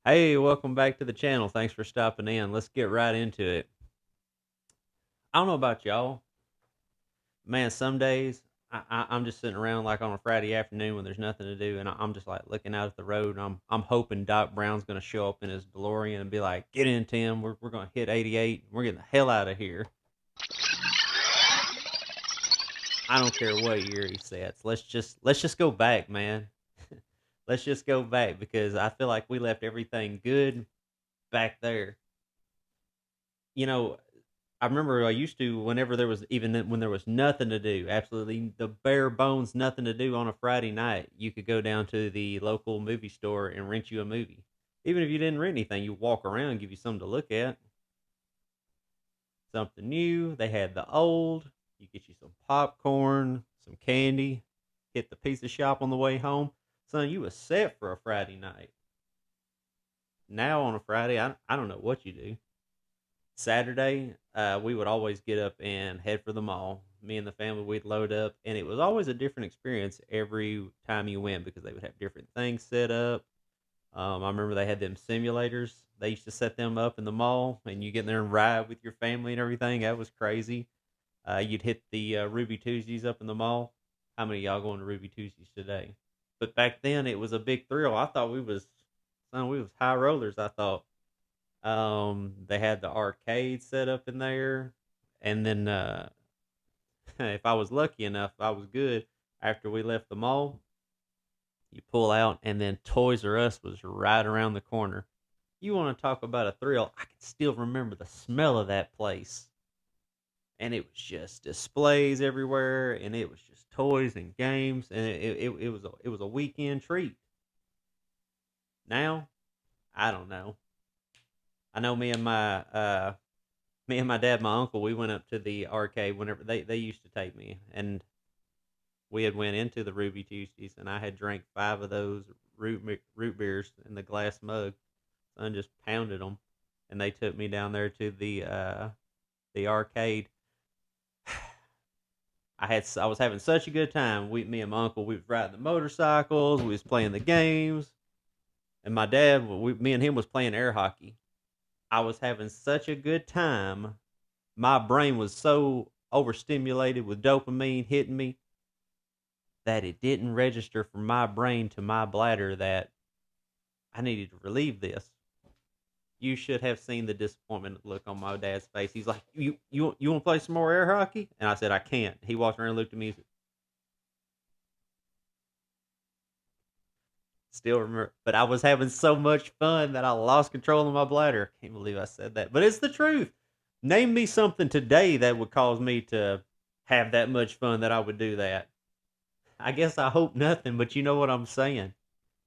Hey, welcome back to the channel. Thanks for stopping in. Let's get right into it. I don't know about y'all, man. Some days I'm just sitting around like on a Friday afternoon when there's nothing to do, and I'm just like looking out at the road, and I'm hoping Doc Brown's gonna show up in his DeLorean and be like, "Get in, Tim. We're gonna hit 88. We're getting the hell out of here." I don't care what year he sets. Let's just go back, man. Let's just go back because I feel like we left everything good back there. You know, I remember I used to whenever there was even when there was nothing to do, absolutely the bare bones nothing to do on a Friday night, you could go down to the local movie store and rent you a movie. Even if you didn't rent anything, you walk around, give you something to look at, something new. They had the old. You get you some popcorn, some candy, hit the pizza shop on the way home. Son, you was set for a Friday night. Now on a Friday, I don't know what you do. Saturday, we would always get up and head for the mall. Me and the family, we'd load up, and it was always a different experience every time you went because they would have different things set up. I remember they had them simulators. They used to set them up in the mall, and you get in there and ride with your family and everything. That was crazy. You'd hit the Ruby Tuesdays up in the mall. How many of y'all going to Ruby Tuesdays today? But back then, it was a big thrill. I thought we was high rollers. I thought they had the arcade set up in there, and then if I was lucky enough, I was good. After we left the mall, you pull out, and then Toys R Us was right around the corner. You want to talk about a thrill? I can still remember the smell of that place, and it was just displays everywhere, and it was just toys and games, and it was a weekend treat. Now, I don't know. I know me and my dad, my uncle, we went up to the arcade whenever they used to take me, and we had went into the Ruby Tuesdays, and I had drank five of those root beers in the glass mug. Son just pounded them, and they took me down there to the arcade. I was having such a good time. Me and my uncle, we was riding the motorcycles, we was playing the games, and my dad, me and him was playing air hockey. I was having such a good time. My brain was so overstimulated with dopamine hitting me that it didn't register from my brain to my bladder that I needed to relieve this. You should have seen the disappointment look on my dad's face. He's like, "You want to play some more air hockey?" And I said, "I can't." He walked around and looked at me. Still remember, but I was having so much fun that I lost control of my bladder. Can't believe I said that, but it's the truth. Name me something today that would cause me to have that much fun that I would do that. I guess I hope nothing, but you know what I'm saying.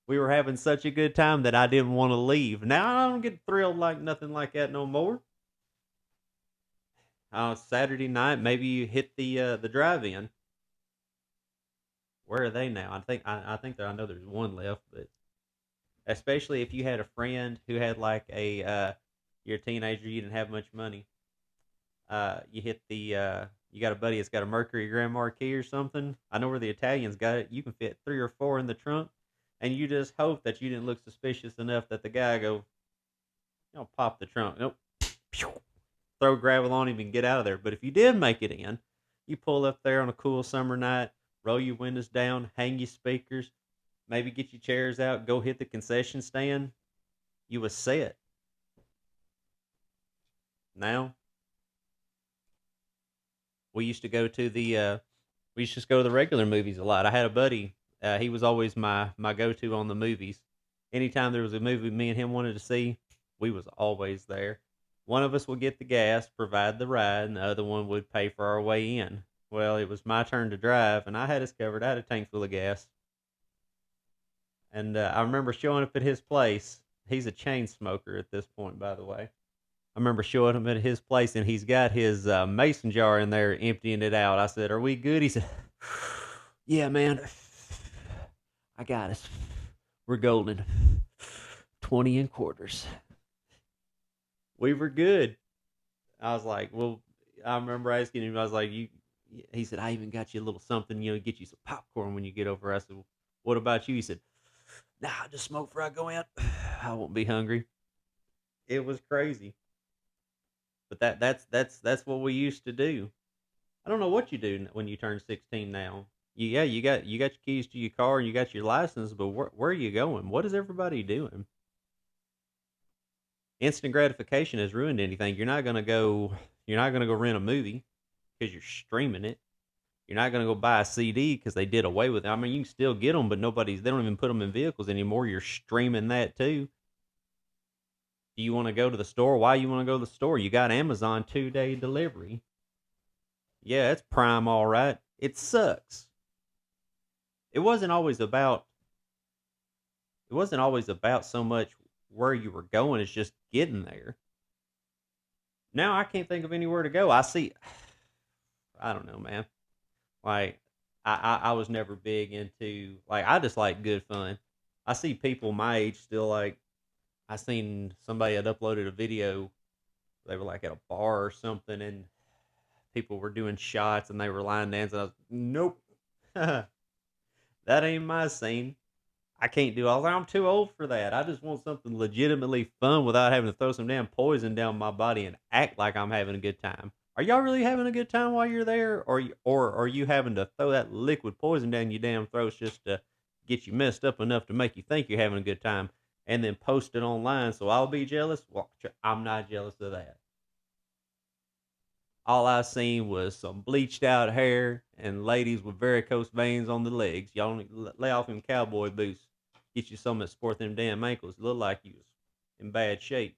We were having such a good time that I didn't want to leave. Now I don't get thrilled like nothing like that no more. Saturday night, maybe you hit the drive-in. Where are they now? I think I know there's one left, but especially if you had a friend who had like a you're a teenager, you didn't have much money. You hit the you got a buddy that's got a Mercury Grand Marquis or something. I know where the Italians got it. You can fit three or four in the trunk, and you just hope that you didn't look suspicious enough that the guy go, pop the trunk. Nope. Throw gravel on him and get out of there. But if you did make it in, you pull up there on a cool summer night, roll your windows down, hang your speakers, maybe get your chairs out, go hit the concession stand. You was set. Now we used to go to the we used to just go to the regular movies a lot. I had a buddy. He was always my go to on the movies. Anytime there was a movie me and him wanted to see, we was always there. One of us would get the gas, provide the ride, and the other one would pay for our way in. Well, it was my turn to drive, and I had us covered. I had a tank full of gas, and I remember showing up at his place. He's a chain smoker at this point, by the way. I remember showing him at his place, and he's got his mason jar in there, emptying it out. I said, "Are we good?" He said, "Yeah, man, I got us. We're golden. 20 in quarters. We were good." I was like, "Well," I remember asking him. I was like, "You?" He said, "I even got you a little something, get you some popcorn when you get over." I said, "What about you?" He said, "Nah, I just smoke before I go out." I won't be hungry. It was crazy. But that's what we used to do. I don't know what you do when you turn 16 now. Yeah, you got your keys to your car and you got your license, but where are you going? What is everybody doing? Instant gratification has ruined anything. You're not gonna go rent a movie because you're streaming it. You're not gonna go buy a CD because they did away with it. I mean, you can still get them, but they don't even put them in vehicles anymore. You're streaming that too. Do you want to go to the store? Why you want to go to the store? You got Amazon 2-day delivery. Yeah, it's Prime, all right. It sucks. It wasn't always about. It wasn't always about so much where you were going. It's just getting there. Now I can't think of anywhere to go. I see. I don't know, man. Like I was never big into like I just like good fun. I see people my age still like. I seen somebody had uploaded a video. They were like at a bar or something, and people were doing shots and they were line dancing. I was nope, that ain't my scene. I can't do all that. I'm too old for that. I just want something legitimately fun without having to throw some damn poison down my body and act like I'm having a good time. Are y'all really having a good time while you're there, or are you having to throw that liquid poison down your damn throats just to get you messed up enough to make you think you're having a good time, and then post it online so I'll be jealous? Well, I'm not jealous of that. All I seen was some bleached out hair and ladies with varicose veins on the legs. Y'all need to lay off them cowboy boots. Get you something that support them damn ankles. Look like you was in bad shape.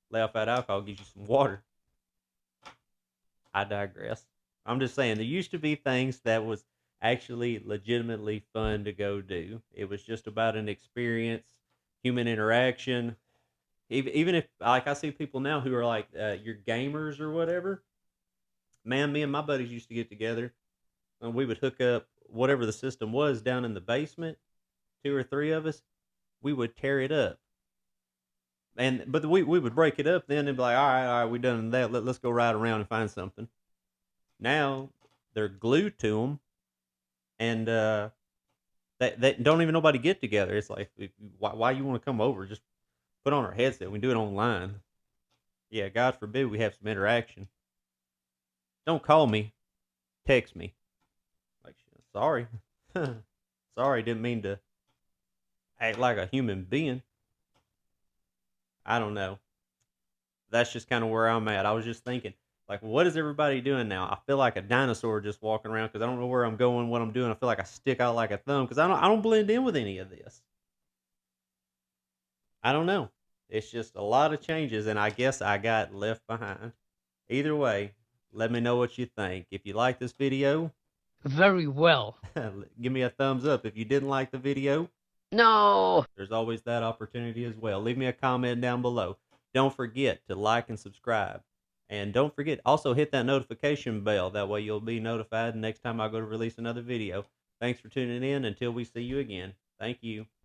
Lay off that alcohol. Get you some water. I digress. I'm just saying there used to be things that was actually legitimately fun to go do. It was just about an experience, human interaction. Even if like I see people now who are like your gamers or whatever. Man, me and my buddies used to get together and we would hook up whatever the system was down in the basement, two or three of us. We would tear it up. But we would break it up then and be like, all right, we done that. Let's go ride around and find something. Now they're glued to them, and they don't even nobody get together. It's like, why you want to come over? Just put on our headset. We do it online. Yeah, God forbid we have some interaction. Don't call me, text me. Like, sorry, sorry, didn't mean to act like a human being. I don't know. That's just kind of where I'm at. I was just thinking, like, what is everybody doing now? I feel like a dinosaur just walking around because I don't know where I'm going, what I'm doing. I feel like I stick out like a thumb because I don't blend in with any of this. I don't know. It's just a lot of changes, and I guess I got left behind. Either way, let me know what you think. If you like this video, Very well. give me a thumbs up. If you didn't like the video, No! there's always that opportunity as well. Leave me a comment down below. Don't forget to like and subscribe. And don't forget, also hit that notification bell. That way you'll be notified next time I go to release another video. Thanks for tuning in. Until we see you again. Thank you.